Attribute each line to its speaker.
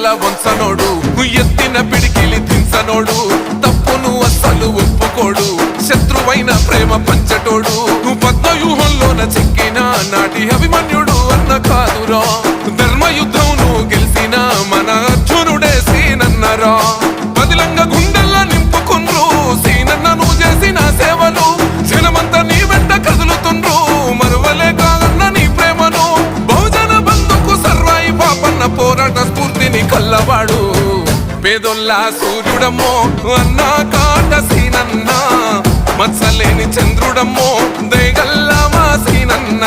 Speaker 1: తల వంచనోడు ఎత్తిన పిడికిలి దించనోడు తప్పును అస్సలు ఒప్పుకోడు శత్రువైన ప్రేమ పంచటోడు పద్మవ్యూహంలోన చెక్కిన నాటి అభిమన్యుడు అన్న కాదురా ధర్మయుద్ధం నువ్వు గెలిసిన మన అర్జునుడే సీనన్నరా బదిలంగా గుండెల్లా నింపుకుండ్రు సీనన్న నువ్వు చేసిన సేవలు జనమంతా నీ వెంట కదులుతుండ్రు మరువలే కాదన్న నీ ప్రేమను బహుజన బంధుకు సర్వాయి పాపన్న పోరాట స్ఫూర్తిని కల్లవాడు పేదొల్లా సూర్యుడమ్మో అన్నా కాట సీనన్న మత్సలేని చంద్రుడమ్మో దయగల్లా మా సీనన్న